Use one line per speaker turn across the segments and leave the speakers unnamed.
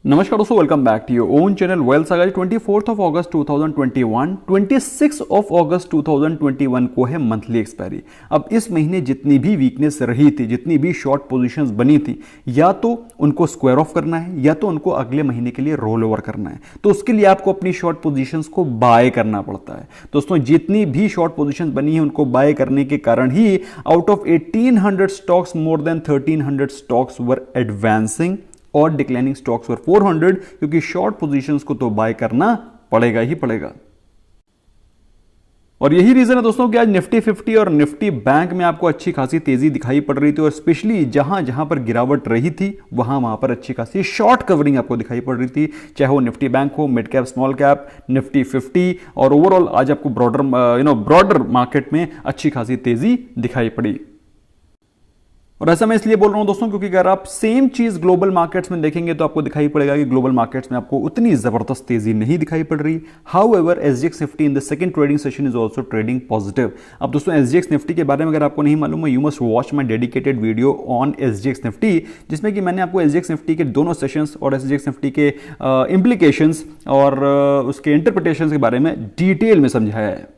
नमस्कार दोस्तों, welcome back to your own channel wealth saga. 24 of August 2021, 26 of August 2021 को है मंथली एक्सपायरी। अब इस महीने जितनी भी वीकनेस रही थी, जितनी भी शॉर्ट पोजीशंस बनी थी, या तो उनको स्क्वायर ऑफ करना है या तो उनको अगले महीने के लिए रोल ओवर करना है। तो उसके लिए आपको अपनी शॉर्ट पोजीशंस को बाय करना पड़ता है। दोस्तों, जितनी भी शॉर्ट पोजीशंस बनी है उनको बाय करने के कारण ही out of 1800 stocks more than 1300 stocks were advancing और डिक्लाइनिंग स्टॉक्स वर 400, क्योंकि शॉर्ट पोजीशंस को तो बाय करना पड़ेगा ही पड़ेगा। और यही रीजन है दोस्तों कि आज निफ्टी 50 और निफ्टी बैंक में आपको अच्छी खासी तेजी दिखाई पड़ रही थी, और स्पेशली जहां जहां पर गिरावट रही थी वहां पर अच्छी खासी शॉर्ट कवरिंग आपको दिखाई पड़ रही थी, चाहे वो निफ्टी बैंक हो, mid cap, small cap, Nifty 50, और ओवरऑल आज आपको ब्रॉडर मार्केट में अच्छी खासी तेजी दिखाई पड़ी। और ऐसा मैं इसलिए बोल रहा हूं दोस्तों क्योंकि अगर आप सेम चीज ग्लोबल मार्केट्स में देखेंगे तो आपको दिखाई पड़ेगा कि ग्लोबल मार्केट्स में आपको उतनी जबरदस्त तेजी नहीं दिखाई पड़ रही। However SGX Nifty in the second trading session is also trading positive. अब दोस्तों, एसजीएक्स निफ्टी के बारे में अगर आपको नहीं मालूम है, you must watch my dedicated video on SGX Nifty, जिसमें कि मैंने आपको एसजीएक्स निफ्टी के दोनों सेशंस और एसजीएक्स निफ्टी के इंप्लीकेशंस और उसके इंटरप्रिटेशन के बारे में डिटेल में समझाया है।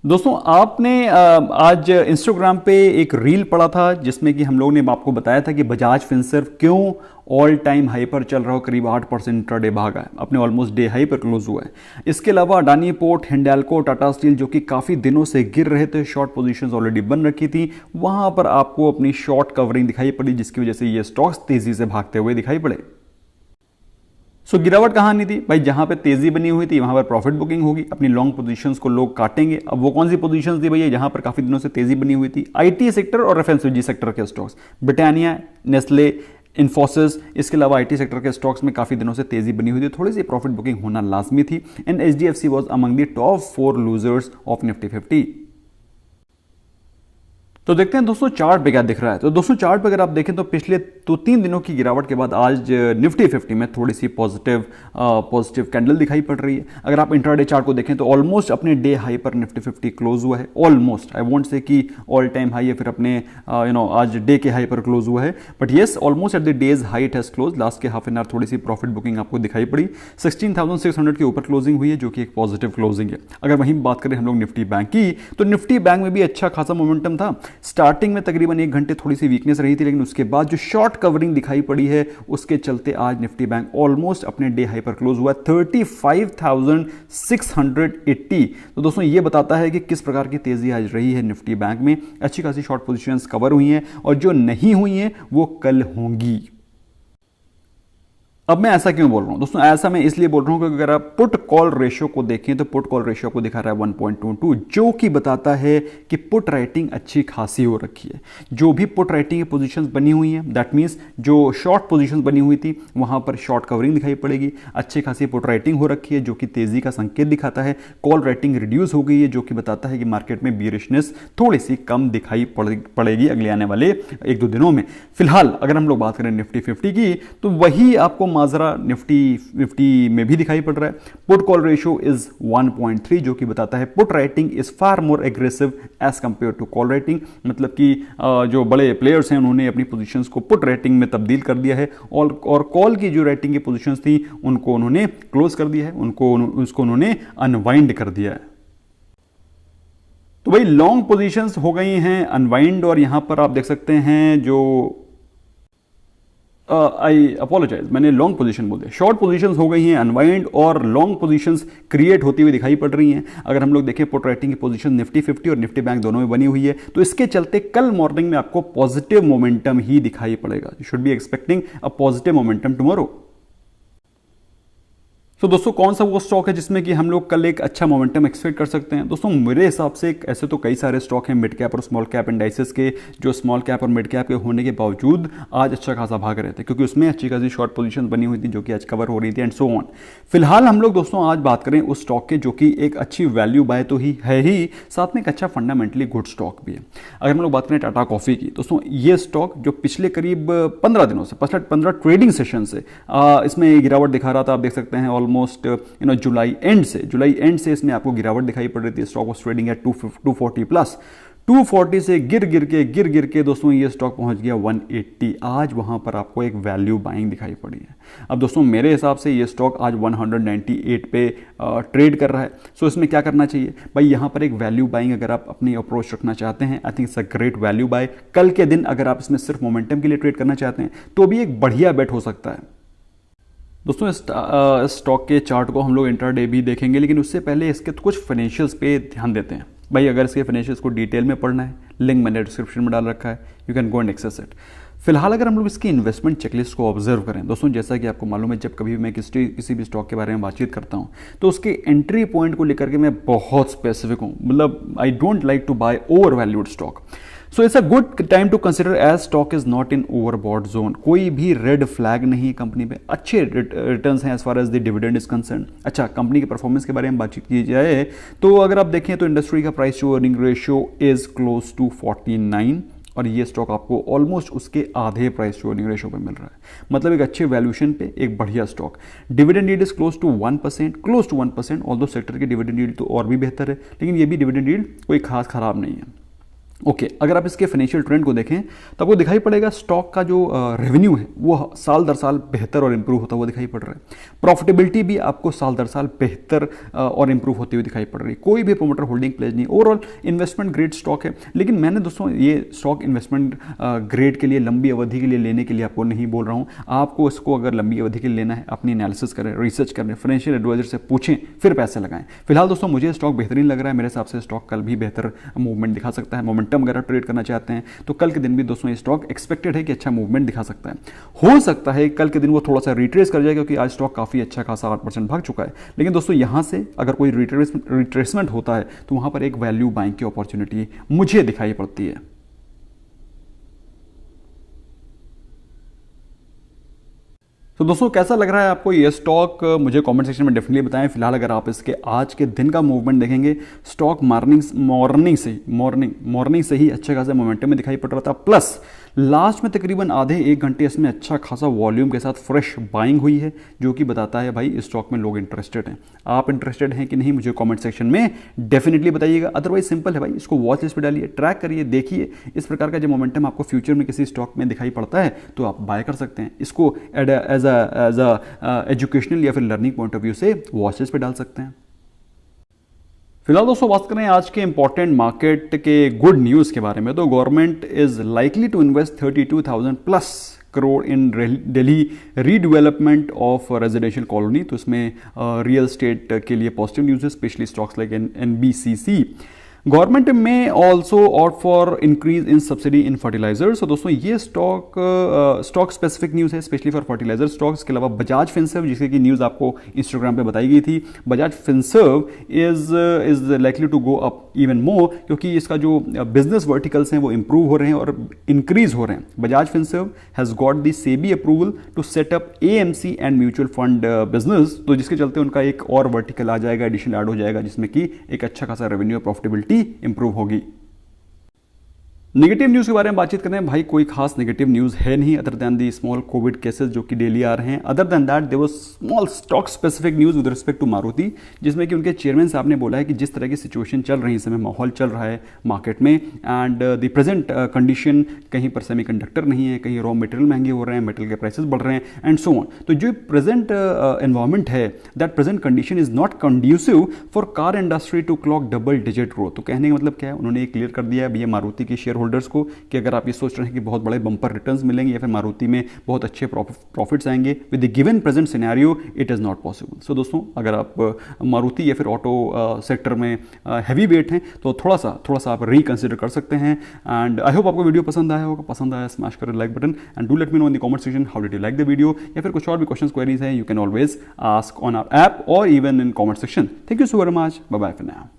दोस्तों, आपने आज इंस्टाग्राम पे एक रील पढ़ा था जिसमें कि हम लोगों ने आपको बताया था कि बजाज फिनसर्व क्यों ऑल टाइम हाई पर चल रहा हो, करीब 8% इंट्राडे भागा है, अपने ऑलमोस्ट डे हाई पर क्लोज हुआ है। इसके अलावा अडानी पोर्ट, हिंडाल्को, टाटा स्टील जो कि काफ़ी दिनों से गिर रहे थे, शॉर्ट पोजीशंस ऑलरेडी बन रखी थी, वहां पर आपको अपनी शॉर्ट कवरिंग दिखाई पड़ी, जिसकी वजह से ये स्टॉक्स तेजी से भागते हुए दिखाई पड़े। सो गिरावट कहां नहीं थी भाई, जहां पे तेजी बनी हुई थी वहां पर प्रॉफिट बुकिंग होगी, अपनी लॉन्ग पोजीशंस को लोग काटेंगे। अब वो कौन सी पोजीशंस थी भैया जहां पर काफी दिनों से तेजी बनी हुई थी? आईटी सेक्टर और एफएमसीजी सेक्टर के स्टॉक्स, ब्रिटानिया, नेस्ले, इन्फोसिस, इसके अलावा आईटी सेक्टर के स्टॉक्स में काफी दिनों से तेजी बनी हुई थी, थोड़ी सी प्रॉफिट बुकिंग होना लाजमी थी। And HDFC was among the top 4 losers of Nifty 50। तो देखते हैं दोस्तों चार्ट पे क्या दिख रहा है। तो दोस्तों, चार्ट पे अगर आप देखें तो पिछले 2-3 दिनों की गिरावट के बाद आज निफ्टी 50 में थोड़ी सी पॉजिटिव कैंडल दिखाई पड़ रही है। अगर आप इंट्राडे चार्ट को देखें तो ऑलमोस्ट अपने डे हाई पर निफ्टी 50 क्लोज हुआ है। ऑलमोस्ट, आई वोंट से कि ऑल टाइम हाई या फिर अपने आज डे के हाई पर क्लोज हुआ है, but yes almost at the days high it has close. Last के हाफ एन आवर थोड़ी सी प्रॉफिट बुकिंग आपको दिखाई पड़ी, 16,600 के ऊपर क्लोजिंग हुई है, जो कि एक पॉजिटिव क्लोजिंग है। अगर वहीं बात करें हम लोग निफ्टी बैंक की, तो निफ्टी बैंक में भी अच्छा खासा मोमेंटम था। स्टार्टिंग में तकरीबन 1 घंटे थोड़ी सी वीकनेस रही थी, लेकिन उसके बाद जो शॉर्ट कवरिंग दिखाई पड़ी है उसके चलते आज निफ्टी बैंक ऑलमोस्ट अपने डे हाई पर क्लोज हुआ 35,680। तो दोस्तों, ये बताता है कि किस प्रकार की तेजी आज रही है निफ्टी बैंक में। अच्छी खासी शॉर्ट पोजीशंस कवर हुई हैं, और जो नहीं हुई हैं वो कल होंगी। अब मैं ऐसा क्यों बोल रहा हूं दोस्तों? ऐसा मैं इसलिए बोल रहा हूं क्योंकि अगर आप पुट कॉल रेशियो को देखें तो पुट कॉल रेशियो को दिखा रहा है 1.22, जो कि बताता है कि पुट राइटिंग अच्छी खासी हो रखी है। जो भी पुट राइटिंग की पोजीशंस बनी हुई हैं, दैट मींस जो शॉर्ट पोजीशंस बनी हुई थी वहां पर शॉर्ट कवरिंग दिखाई पड़ेगी। अच्छी खासी पुट राइटिंग हो रखी है, जो कि तेजी का संकेत दिखाता है। कॉल राइटिंग रिड्यूस हो गई है, जो कि बताता है कि मार्केट में बियरिशनेस थोड़ी सी कम दिखाई पड़ेगी अगले आने वाले 1-2 दिनों में। फिलहाल अगर हम लोग बात करें निफ्टी 50 की, तो वही आपको माजरा निफ्टी 50 में भी दिखाई पड़ रहा है। पुट कॉल रेशियो इज 1.3, जो कि बताता है put writing is far more aggressive as compare to call writing. मतलब कि जो बड़े प्लेयर्स हैं उन्होंने अपनी पोजीशंस को पुट राइटिंग में तब्दील कर दिया है, और कॉल की जो राइटिंग की पोजीशंस थी उनको उन्होंने क्लोज कर दिया है, उसको उन्होंने अनवाइंड कर दिया है। तो भाई लॉन्ग पोजीशंस हो गई हैं अनवाइंड, और यहां पर आप देख सकते हैं जो आई अपोलोजाइज, मैंने लॉन्ग पोजीशन बोल दिया, शॉर्ट पोजीशंस हो गई हैं अनवाइंड और लॉन्ग पोजीशंस क्रिएट होती हुई दिखाई पड़ रही हैं। अगर हम लोग देखें पुट राइटिंग की पोजीशन निफ्टी 50 और निफ्टी बैंक दोनों में बनी हुई है, तो इसके चलते कल मॉर्निंग में आपको पॉजिटिव मोमेंटम ही दिखाई पड़ेगा। You should be expecting a positive momentum tomorrow. तो दोस्तों, कौन सा वो स्टॉक है जिसमें कि हम लोग कल एक अच्छा मोमेंटम एक्सपेक्ट कर सकते हैं? दोस्तों, मेरे हिसाब से ऐसे तो कई सारे स्टॉक हैं मिड कैप और स्मॉल कैप इंडाइसेस के, जो स्मॉल कैप और मिड कैप के होने के बावजूद आज अच्छा खासा भाग रहे थे, क्योंकि उसमें अच्छी खासी शॉर्ट पोजीशन बनी हुई थी जो कि आज कवर हो रही थी, एंड सो ऑन। फिलहाल हम लोग दोस्तों आज बात करें उस स्टॉक के जो कि एक अच्छी वैल्यू बाय तो ही है ही, साथ में एक अच्छा फंडामेंटली गुड स्टॉक भी है। अगर हम लोग बात करें टाटा कॉफी की, दोस्तों ये स्टॉक जो पिछले करीब 15 दिनों से, 15 ट्रेडिंग सेशन से इसमें गिरावट दिखा रहा था। आप देख सकते हैं ऑलमोस्ट जुलाई एंड से इसमें आपको गिरावट दिखाई पड़ रही थी। Stock was trading at 240 plus. 240 से गिर के दोस्तों ये स्टॉक पहुंच गया 180। आज वहां पर आपको एक वैल्यू बाइंग दिखाई पड़ी है। अब दोस्तों मेरे हिसाब से ये स्टॉक आज 198 पे ट्रेड कर रहा है। सो इसमें क्या करना चाहिए भाई, यहां पर एक वैल्यू बाइंग अगर आप अपनी अप्रोच रखना चाहते हैं, I think it's a great value by. कल के दिन अगर आप इसमें सिर्फ मोमेंटम के लिए ट्रेड करना चाहते हैं तो भी एक बढ़िया बेट हो सकता है। दोस्तों इस स्टॉक के चार्ट को हम लोग इंट्राडे भी देखेंगे, लेकिन उससे पहले इसके कुछ फाइनेंशियल्स पे ध्यान देते हैं। भाई अगर इसके फाइनेंशियल्स को डिटेल में पढ़ना है, लिंक मैंने डिस्क्रिप्शन में डाल रखा है, you can go and access it. फिलहाल अगर हम लोग इसकी इन्वेस्टमेंट चेकलिस्ट को ऑब्जर्व करें दोस्तों, जैसा कि आपको मालूम है जब कभी भी मैं किसी भी स्टॉक के बारे में बातचीत करता हूं तो उसके एंट्री पॉइंट को लेकर के मैं बहुत स्पेसिफिक हूं। मतलब I don't like to buy over valued stock. So it's a good time to consider as stock is not in overbought zone. कोई भी रेड फ्लैग नहीं है कंपनी पे, अच्छे रिटर्न्स हैं as far as the dividend is concern. अच्छा, company के performance के बारे में बातचीत की जाए तो अगर आप देखें तो इंडस्ट्री का price to earning ratio is close to 49 और ये स्टॉक आपको ऑलमोस्ट उसके आधे प्राइस टू अर्निंग रेशियो पे मिल रहा है। मतलब एक अच्छे वैल्यूएशन पे एक बढ़िया stock. Dividend yield is close to 1%, although sector की डिविडेंड यील्ड तो और भी बेहतर है, लेकिन ये भी डिविडेंड यील्ड कोई खास खराब नहीं है। ओके, अगर आप इसके फाइनेंशियल ट्रेंड को देखें तो आपको दिखाई पड़ेगा स्टॉक का जो रेवेन्यू है वो साल दर साल बेहतर और इंप्रूव होता हुआ दिखाई पड़ रहा है। प्रॉफिटेबिलिटी भी आपको साल दर साल बेहतर और इंप्रूव होती हुई दिखाई पड़ रही है। कोई भी प्रोमोटर होल्डिंग प्लेज नहीं, ओवरऑल इन्वेस्टमेंट ग्रेड स्टॉक है। लेकिन मैंने दोस्तों ये स्टॉक इन्वेस्टमेंट ग्रेड के लिए लंबी अवधि के लिए लेने के लिए आपको नहीं बोल रहा हूँ। आपको इसको अगर लंबी अवधि के लिए लेना है, अपनी एनालिसिस करें, रिसर्च करें, फाइनेंशियल एडवाइजर से पूछें, फिर पैसे लगाएं। फिलहाल दोस्तों मुझे स्टॉक बेहतरीन लग रहा है। मेरे हिसाब से स्टॉक कल भी बेहतर मूवमेंट दिखा सकता है। मोमेंटम अगर ट्रेड करना चाहते हैं तो कल के दिन भी दोस्तों ये स्टॉक एक्सपेक्टेड है कि अच्छा मूवमेंट दिखा सकता है। हो सकता है कल के दिन वो थोड़ा सा रिट्रेस कर जाए, क्योंकि आज स्टॉक काफी अच्छा खासा 8% भाग चुका है। लेकिन दोस्तों यहां से अगर कोई रिट्रेसमेंट होता है तो वहां पर एक वैल्यू बाइंग की अपॉर्चुनिटी मुझे दिखाई पड़ती है। तो दोस्तों कैसा लग रहा है आपको ये स्टॉक, मुझे कमेंट सेक्शन में डेफिनेटली बताएं। फिलहाल अगर आप इसके आज के दिन का मूवमेंट देखेंगे, स्टॉक मॉर्निंग से ही अच्छे खासे मोमेंटम में दिखाई पड़ रहा था। प्लस लास्ट में तकरीबन आधे एक घंटे इसमें अच्छा खासा वॉल्यूम के साथ फ्रेश बाइंग हुई है, जो कि बताता है भाई इस स्टॉक में लोग इंटरेस्टेड हैं। आप इंटरेस्टेड हैं कि नहीं मुझे कमेंट सेक्शन में डेफिनेटली बताइएगा। अदरवाइज सिंपल है भाई, इसको वॉच लिस्ट पे डालिए, ट्रैक करिए, देखिए इस प्रकार का जो मोमेंटम आपको फ्यूचर में किसी स्टॉक में दिखाई पड़ता है तो आप बाय कर सकते हैं। इसको एज अ एजुकेशनल या फिर लर्निंग पॉइंट ऑफ व्यू से वॉच लिस्ट पे डाल सकते हैं। फिलहाल दोस्तों बात करें आज के इंपॉर्टेंट मार्केट के गुड न्यूज़ के बारे में, तो government is likely to invest 32,000 plus crore in Delhi redevelopment of residential colony. तो इसमें रियल स्टेट के लिए पॉजिटिव न्यूज़ है, specially stocks like NBCC। Government में also ought for increase in subsidy in fertiliser. So दोस्तों ये स्टॉक स्पेसिफिक न्यूज़ है, specially for fertiliser stocks. इसके अलावा बजाज फिनसर्व, जिसकी की न्यूज़ आपको इंस्टाग्राम पे बताई गई थी, Bajaj Finserv is likely to go up even more, क्योंकि इसका जो बिजनेस वर्टिकल्स हैं वो इंप्रूव हो रहे हैं और इंक्रीज हो रहे हैं। Bajaj Finserv has got the SEBI approval to set up AMC and mutual fund business, तो जिसके चलते उनका एक और वर्टिकल आ जाएगा, एडिशनल ऐड हो जाएगा, जिसमें कि एक अच्छा खासा रेवेन्यू और प्रॉफिटेबिलिटी इंप्रूव होगी। नेगेटिव न्यूज़ के बारे में बातचीत करते हैं। भाई कोई खास नेगेटिव न्यूज़ है नहीं, other than the small covid cases जो कि डेली आ रहे हैं। Other than that there was small stock specific news with respect to Maruti, जिसमें कि उनके चेयरमैन साहब ने बोला है कि जिस तरह की सिचुएशन चल रही है, इस समय माहौल चल रहा है मार्केट में, एंड द प्रेजेंट कंडीशन, कहीं पर सेमीकंडक्टर नहीं है, कहीं रॉ मटेरियल महंगे हो रहे हैं, मेटल के प्राइसेस बढ़ रहे हैं एंड सो ऑन। तो जो प्रेजेंट एनवायरमेंट है, that present condition is not conducive for car industry to clock double digit growth. तो कहने का मतलब क्या है, उन्होंने ये क्लियर कर दिया है भैया मारुति के शेयर होल्डर्स को कि अगर आप ये सोच रहे हैं कि बहुत बड़े बम्पर रिटर्न्स मिलेंगे या फिर मारुति में बहुत अच्छे प्रॉफिट्स आएंगे, with the given present scenario it is not possible. So दोस्तों अगर आप मारुति या फिर ऑटो सेक्टर में हैवी वेट हैं तो थोड़ा सा आप रिकंसिडर कर सकते हैं। एंड आई होप आपको वीडियो पसंद आया होगा। पसंद आया स्मैश करें like button and do let me know in the comment section how did you like the video, या फिर कुछ और भी क्वेश्चंस क्वेरीज हैं, you can always ask on our app और even in comment section. Thank you so very much, bye bye for now.